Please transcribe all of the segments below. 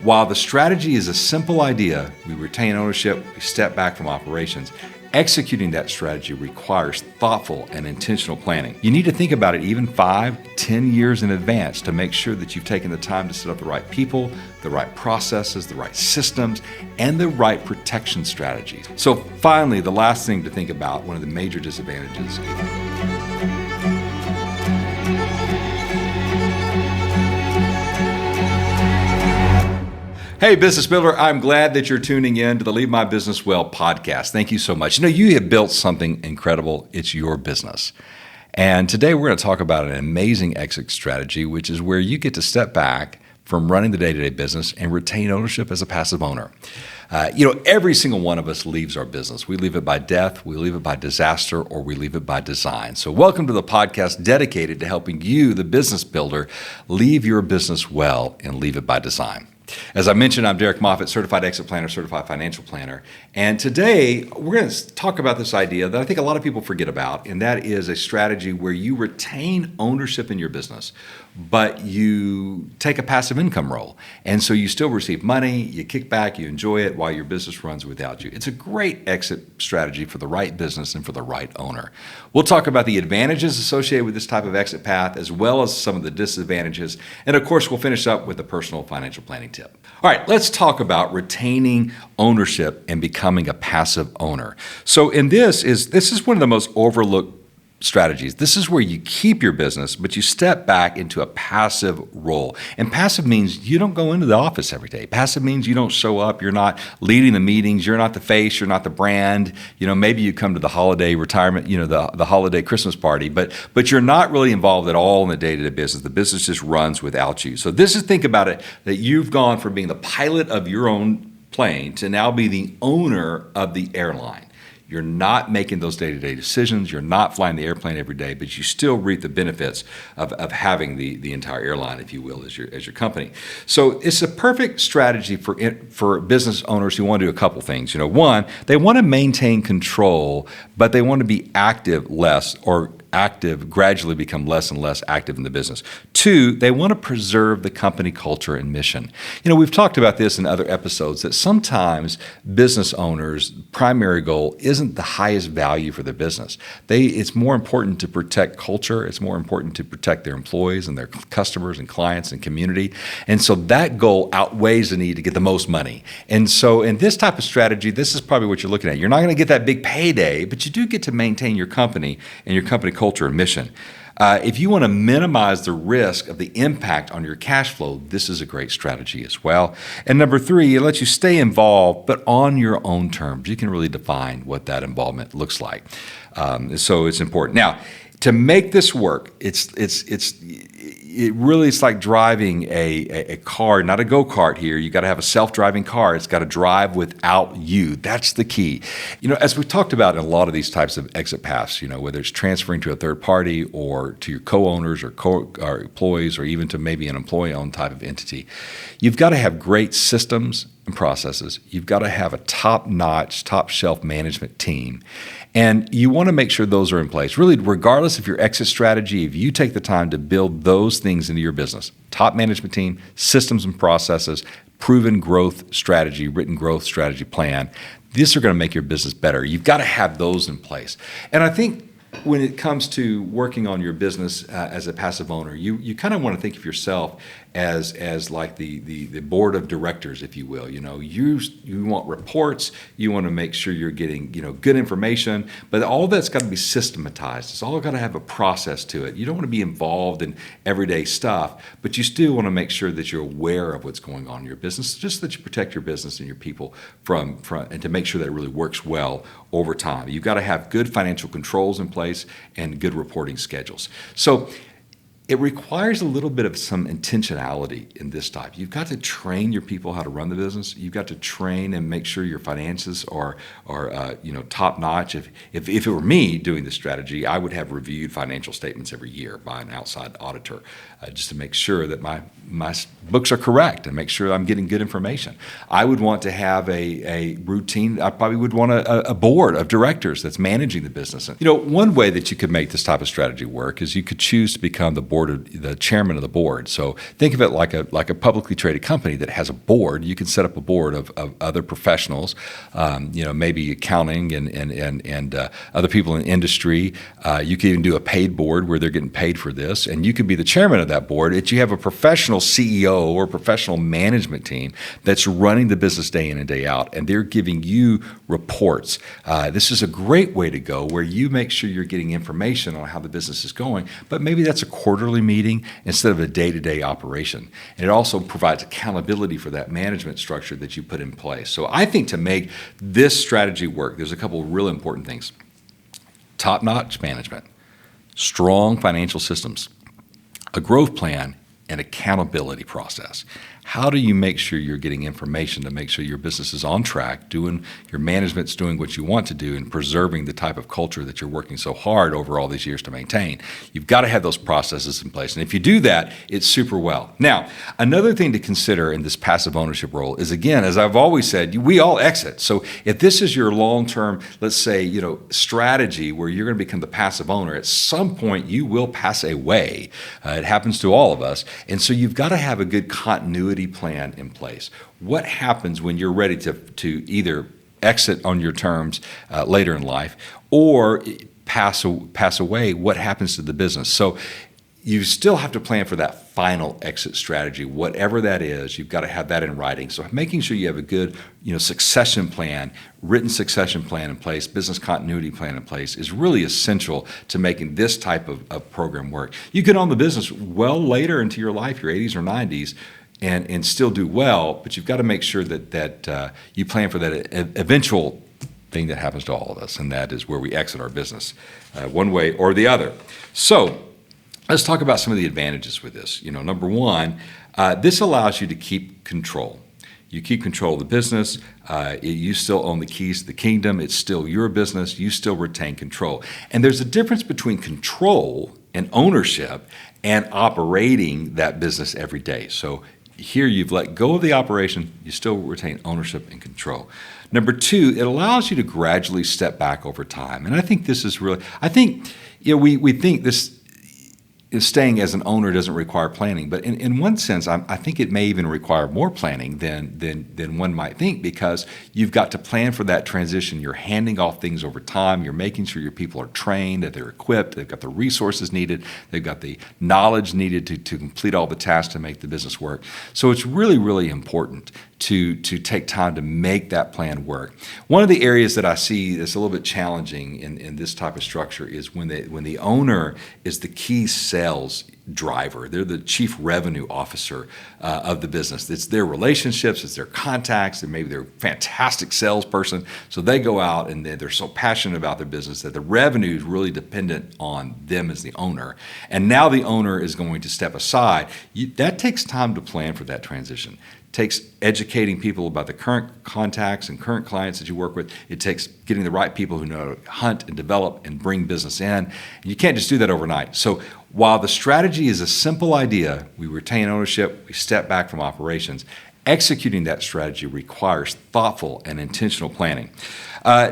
While the strategy is a simple idea, we retain ownership, we step back from operations. Executing that strategy requires thoughtful and intentional planning. You need to think about it even 5, 10 years in advance to make sure that you've taken the time to set up the right people, the right processes, the right systems, and the right protection strategies. So finally, the last thing to think about, one of the major disadvantages. Hey, business builder, I'm glad that you're tuning in to the Leave My Business Well podcast. Thank you so much. You have built something incredible. It's your business. And today we're going to talk about an amazing exit strategy, which is where you get to step back from running the day-to-day business and retain ownership as a passive owner. Every single one of us leaves our business. We leave it by death, we leave it by disaster, or we leave it by design. So welcome to the podcast dedicated to helping you, the business builder, leave your business well and leave it by design. As I mentioned, I'm Derek Moffatt, Certified Exit Planner, Certified Financial Planner. And today, we're going to talk about this idea that I think a lot of people forget about, and that is a strategy where you retain ownership in your business, but you take a passive income role. And so you still receive money, you kick back, you enjoy it while your business runs without you. It's a great exit strategy for the right business and for the right owner. We'll talk about the advantages associated with this type of exit path, as well as some of the disadvantages. And of course, we'll finish up with a personal financial planning tip. All right, let's talk about retaining ownership and becoming a passive owner. So this is one of the most overlooked strategies. This is where you keep your business, but you step back into a passive role. And passive means you don't go into the office every day. Passive means you don't show up. You're not leading the meetings. You're not the face. You're not the brand. Maybe you come to the holiday retirement, the holiday Christmas party, but you're not really involved at all in the day-to-day business. The business just runs without you. So think about it, that you've gone from being the pilot of your own plane to now be the owner of the airline. You're not making those day-to-day decisions. You're not flying the airplane every day, but you still reap the benefits of having the entire airline, if you will, as your company. So it's a perfect strategy for business owners who want to do a couple things. One, they want to maintain control, but they want to be active less, or gradually become less and less active in the business. Two, they want to preserve the company culture and mission. We've talked about this in other episodes, that sometimes business owners' primary goal isn't the highest value for their business. It's more important to protect culture. It's more important to protect their employees and their customers and clients and community. And so that goal outweighs the need to get the most money. And so in this type of strategy, this is probably what you're looking at. You're not going to get that big payday, but you do get to maintain your company and your company culture and mission. If you want to minimize the risk of the impact on your cash flow, this is a great strategy as well. And number three, it lets you stay involved, but on your own terms. You can really define what that involvement looks like. So it's important. Now, to make this work, it's like driving a car, not a go-kart here. You got to have a self-driving car. It's got to drive without you. That's the key. As we talked about in a lot of these types of exit paths, whether it's transferring to a third party or to your co-owners or employees, or even to maybe an employee-owned type of entity, you've got to have great systems and processes. You've got to have a top-notch, top-shelf management team. And you want to make sure those are in place. Really, regardless of your exit strategy, if you take the time to build those things into your business, top management team, systems and processes, proven growth strategy, written growth strategy plan, these are going to make your business better. You've got to have those in place. And I think when it comes to working on your business as a passive owner, you kind of want to think of yourself as like the board of directors, if you will. You want reports, you want to make sure you're getting good information, but all that's got to be systematized. It's all got to have a process to it. You don't want to be involved in everyday stuff, but you still want to make sure that you're aware of what's going on in your business, just that you protect your business and your people from and to make sure that it really works well over time. You've got to have good financial controls in place and good reporting schedules. So it requires a little bit of some intentionality in this type. You've got to train your people how to run the business. You've got to train and make sure your finances are top notch. If it were me doing this strategy, I would have reviewed financial statements every year by an outside auditor, just to make sure that my books are correct and make sure I'm getting good information. I would want to have a routine. I probably would want a board of directors that's managing the business. One way that you could make this type of strategy work is you could choose to become the board the chairman of the board. So think of it like a publicly traded company that has a board. You can set up a board of other professionals, maybe accounting and other people in industry. You can even do a paid board where they're getting paid for this, and you could be the chairman of that board. You have a professional CEO or professional management team that's running the business day in and day out, and they're giving you reports. This is a great way to go where you make sure you're getting information on how the business is going, but maybe that's a quarterly meeting instead of a day-to-day operation. And it also provides accountability for that management structure that you put in place. So I think to make this strategy work, there's a couple of really important things. Top-notch management, strong financial systems, a growth plan, and accountability process. How do you make sure you're getting information to make sure your business is on track, your management's doing what you want to do, and preserving the type of culture that you're working so hard over all these years to maintain? You've got to have those processes in place. And if you do that, it's super well. Now, another thing to consider in this passive ownership role is, again, as I've always said, we all exit. So if this is your long-term, let's say, strategy where you're going to become the passive owner, at some point you will pass away. It happens to all of us. And so you've got to have a good continuity plan in place. What happens when you're ready to either exit on your terms later in life or pass away? What happens to the business? So you still have to plan for that final exit strategy, whatever that is. You've got to have that in writing. So making sure you have a good, succession plan, written succession plan in place, business continuity plan in place is really essential to making this type of program work. You can own the business well later into your life, your 80s or 90s, and still do well, but you've got to make sure that you plan for that eventual thing that happens to all of us, and that is where we exit our business one way or the other. So let's talk about some of the advantages with this. Number one, this allows you to keep control. You keep control of the business. You still own the keys to the kingdom. It's still your business. You still retain control. And there's a difference between control and ownership and operating that business every day. So here you've let go of the operation. You still retain ownership and control. Number two, it allows you to gradually step back over time. And I think this is really, we think this staying as an owner doesn't require planning, but in one sense, I think it may even require more planning than one might think, because you've got to plan for that transition. You're handing off things over time. You're making sure your people are trained, that they're equipped, they've got the resources needed, they've got the knowledge needed to complete all the tasks to make the business work. So it's really, really important to take time to make that plan work. One of the areas that I see that's a little bit challenging in this type of structure is when the owner is the key sales driver. They're the chief revenue officer of the business. It's their relationships, it's their contacts, and maybe they're a fantastic salesperson. So they go out and they're so passionate about their business that the revenue is really dependent on them as the owner. And now the owner is going to step aside. That takes time to plan for that transition. Takes educating people about the current contacts and current clients that you work with. It takes getting the right people who know to hunt and develop and bring business in. And you can't just do that overnight. So while the strategy is a simple idea, we retain ownership, we step back from operations, executing that strategy requires thoughtful and intentional planning.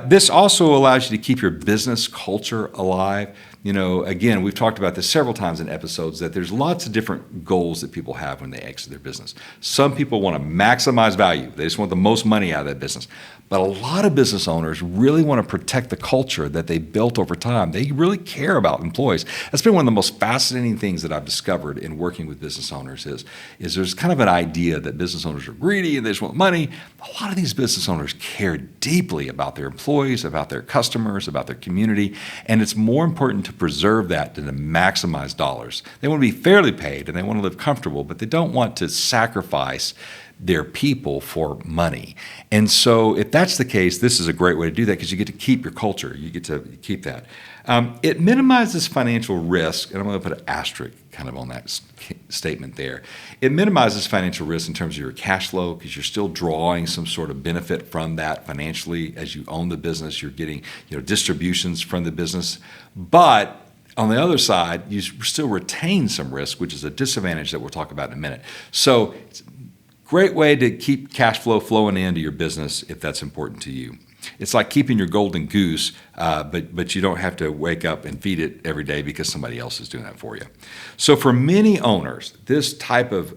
This also allows you to keep your business culture alive. Again, we've talked about this several times in episodes, that there's lots of different goals that people have when they exit their business. Some people want to maximize value. They just want the most money out of that business. But a lot of business owners really want to protect the culture that they built over time. They really care about employees. That's been one of the most fascinating things that I've discovered in working with business owners is there's kind of an idea that business owners are greedy and they just want money. A lot of these business owners care deeply about their employees, about their customers, about their community, and it's more important to preserve that than to maximize dollars. They want to be fairly paid and they want to live comfortable, but they don't want to sacrifice their people for money. And so if that's the case, this is a great way to do that, because you get to keep your culture. You get to keep that. It minimizes financial risk, and I'm going to put an asterisk kind of on that statement there. It minimizes financial risk in terms of your cash flow, because you're still drawing some sort of benefit from that financially. As you own the business, you're getting distributions from the business. But on the other side, you still retain some risk, which is a disadvantage that we'll talk about in a minute. So it's a great way to keep cash flow flowing into your business if that's important to you. It's like keeping your golden goose, but you don't have to wake up and feed it every day because somebody else is doing that for you. So for many owners, this type of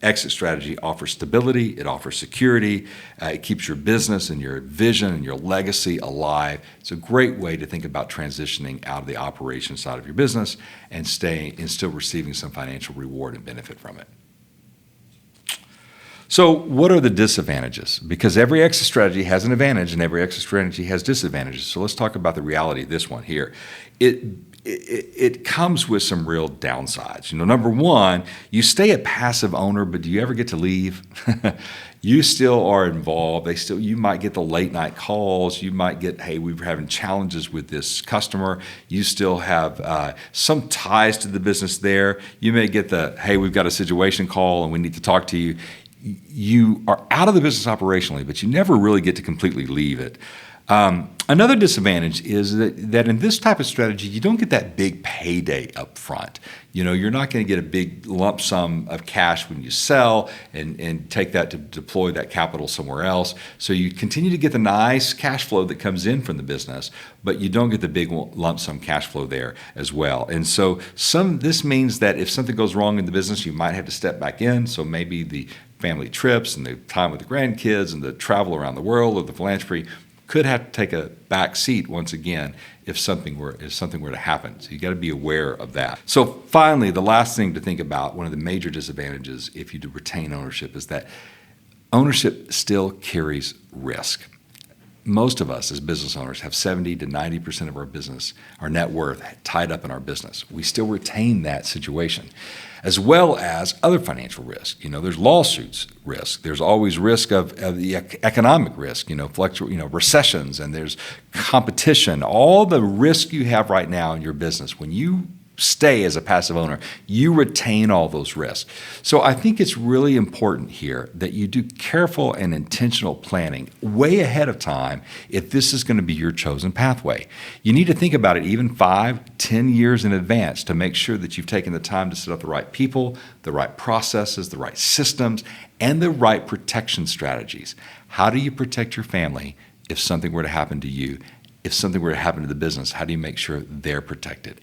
exit strategy offers stability, it offers security, it keeps your business and your vision and your legacy alive. It's a great way to think about transitioning out of the operation side of your business and staying and still receiving some financial reward and benefit from it. So what are the disadvantages? Because every exit strategy has an advantage and every exit strategy has disadvantages. So let's talk about the reality of this one here. It comes with some real downsides. Number one, you stay a passive owner, but do you ever get to leave? You still are involved. You might get the late night calls. You might get, hey, we're having challenges with this customer. You still have some ties to the business there. You may get the, hey, we've got a situation call and we need to talk to you. You are out of the business operationally, but you never really get to completely leave it. Another disadvantage is that in this type of strategy, you don't get that big payday up front. You're not going to get a big lump sum of cash when you sell and take that to deploy that capital somewhere else. So you continue to get the nice cash flow that comes in from the business, but you don't get the big lump sum cash flow there as well. And so this means that if something goes wrong in the business, you might have to step back in. So maybe the family trips and the time with the grandkids and the travel around the world or the philanthropy could have to take a back seat once again if something were to happen. So you got to be aware of that. So finally, the last thing to think about, one of the major disadvantages if you do retain ownership, is that ownership still carries risk. Most of us as business owners have 70 to 90% of our business, our net worth, tied up in our business. We still retain that situation, as well as other financial risk. There's lawsuits risk. There's always risk of the economic risk, recessions, and there's competition. All the risk you have right now in your business, when you stay as a passive owner, you retain all those risks. So I think it's really important here that you do careful and intentional planning way ahead of time if this is going to be your chosen pathway. You need to think about it even 5, 10 years in advance to make sure that you've taken the time to set up the right people, the right processes, the right systems, and the right protection strategies. How do you protect your family if something were to happen to you? If something were to happen to the business, how do you make sure they're protected?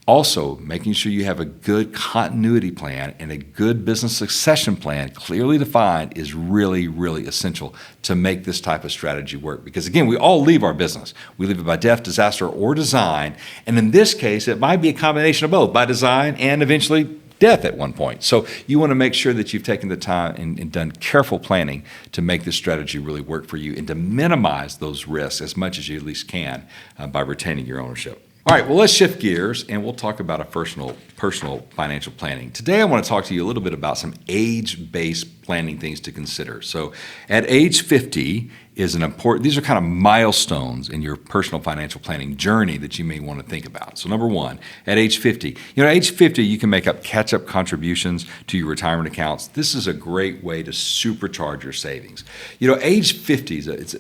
Also, making sure you have a good continuity plan and a good business succession plan clearly defined is really, really essential to make this type of strategy work. Because again, we all leave our business. We leave it by death, disaster, or design. And in this case, it might be a combination of both, by design and eventually death at one point. So you want to make sure that you've taken the time and done careful planning to make this strategy really work for you and to minimize those risks as much as you at least can by retaining your ownership. All right, well, let's shift gears and we'll talk about a personal financial planning. Today, I want to talk to you a little bit about some age-based planning things to consider. So at age 50 is these are kind of milestones in your personal financial planning journey that you may want to think about. So number one, at age 50, at age 50, you can make catch-up contributions to your retirement accounts. This is a great way to supercharge your savings. Age 50 it's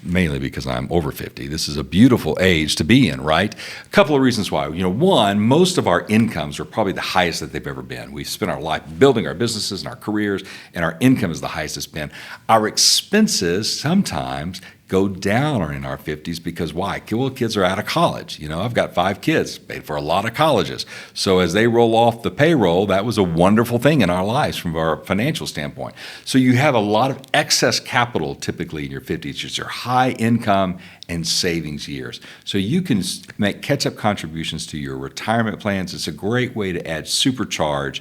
mainly because I'm over 50. This is a beautiful age to be in, right? A couple of reasons why. One, most of our incomes are probably the highest that they've ever been. We've spent our life building our businesses and our careers, and our income is the highest it's been. Our expenses sometimes go down in our 50s because why? Well, kids are out of college. I've got 5 kids, paid for a lot of colleges. So as they roll off the payroll, that was a wonderful thing in our lives from our financial standpoint. So you have a lot of excess capital typically in your 50s. It's your high income and savings years. So you can make catch-up contributions to your retirement plans. It's a great way to supercharge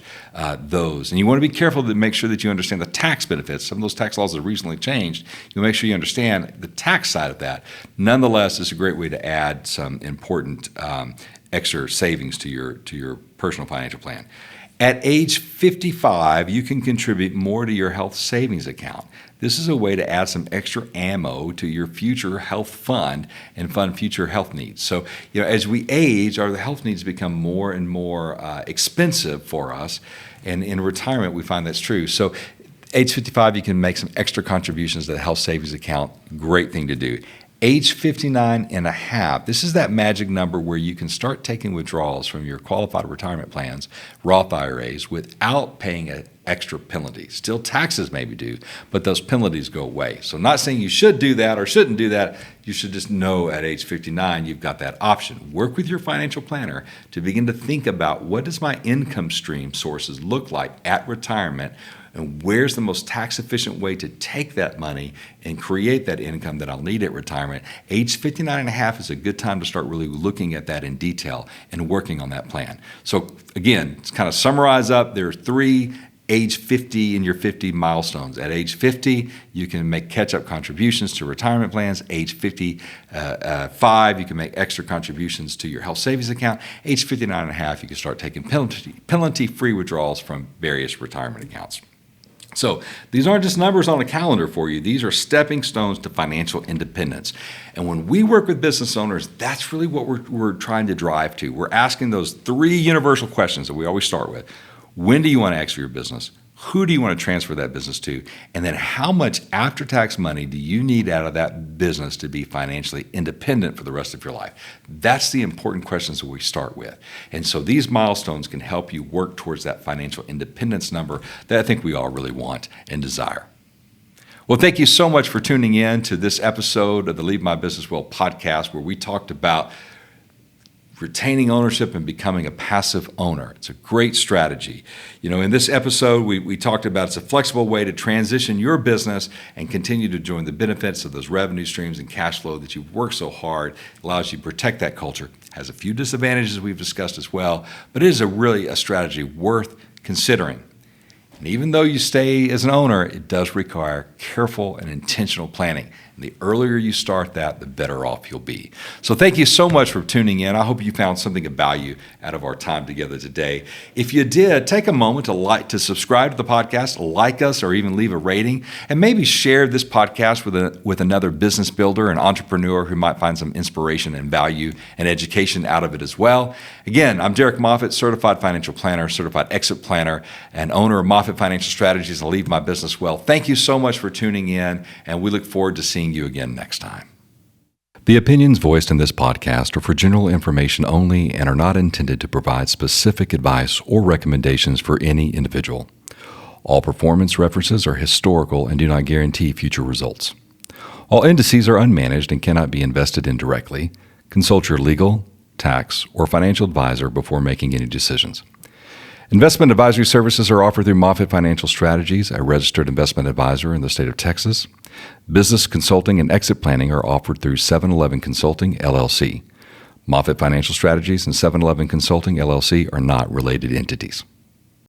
those. And you want to be careful to make sure that you understand the tax benefits. Some of those tax laws have recently changed. You'll make sure you understand the tax side of that. Nonetheless, it's a great way to add some important extra savings to your personal financial plan. At age 55, you can contribute more to your health savings account. This is a way to add some extra ammo to your future health fund and fund future health needs. So, as we age, our health needs become more and more expensive for us. And in retirement, we find that's true. So, age 55, you can make some extra contributions to the health savings account. Great thing to do. Age 59 and a half, this is that magic number where you can start taking withdrawals from your qualified retirement plans, Roth IRAs, without paying an extra penalty. Still taxes may be due, but those penalties go away. So I'm not saying you should do that or shouldn't do that. You should just know at age 59 you've got that option. Work with your financial planner to begin to think about, what does my income stream sources look like at retirement, and where's the most tax-efficient way to take that money and create that income that I'll need at retirement. Age 59 and a half is a good time to start really looking at that in detail and working on that plan. So again, to kind of summarize up, there are 3 age 50 in your 50 milestones. At age 50, you can make catch-up contributions to retirement plans. Age 55, you can make extra contributions to your health savings account. Age 59 and a half, you can start taking penalty-free withdrawals from various retirement accounts. So these aren't just numbers on a calendar for you. These are stepping stones to financial independence. And when we work with business owners, that's really what we're trying to drive to. We're asking those 3 universal questions that we always start with. When do you want to exit your business? Who do you want to transfer that business to? And then how much after-tax money do you need out of that business to be financially independent for the rest of your life? That's the important questions that we start with. And so these milestones can help you work towards that financial independence number that I think we all really want and desire. Well, thank you so much for tuning in to this episode of the Leave My Business Well podcast, where we talked about retaining ownership and becoming a passive owner. It's a great strategy. In this episode, we talked about it's a flexible way to transition your business and continue to enjoy the benefits of those revenue streams and cash flow that you've worked so hard. It allows you to protect that culture. It has a few disadvantages we've discussed as well, but it is really a strategy worth considering. And even though you stay as an owner, it does require careful and intentional planning. And the earlier you start that, the better off you'll be. So thank you so much for tuning in. I hope you found something of value out of our time together today. If you did, take a moment to subscribe to the podcast, like us, or even leave a rating, and maybe share this podcast with another business builder, an entrepreneur who might find some inspiration and value and education out of it as well. Again, I'm Derek Moffatt, certified financial planner, certified exit planner, and owner of Moffatt Financial Strategies and Leave My Business Well. Thank you so much for tuning in, and we look forward to seeing you again next time. The opinions voiced in this podcast are for general information only and are not intended to provide specific advice or recommendations for any individual. All performance references are historical and do not guarantee future results. All indices are unmanaged and cannot be invested in directly. Consult your legal, tax, or financial advisor before making any decisions. Investment advisory services are offered through Moffatt Financial Strategies, a registered investment advisor in the state of Texas. Business consulting and exit planning are offered through 7-Eleven Consulting, LLC. Moffatt Financial Strategies and 7-Eleven Consulting, LLC are not related entities.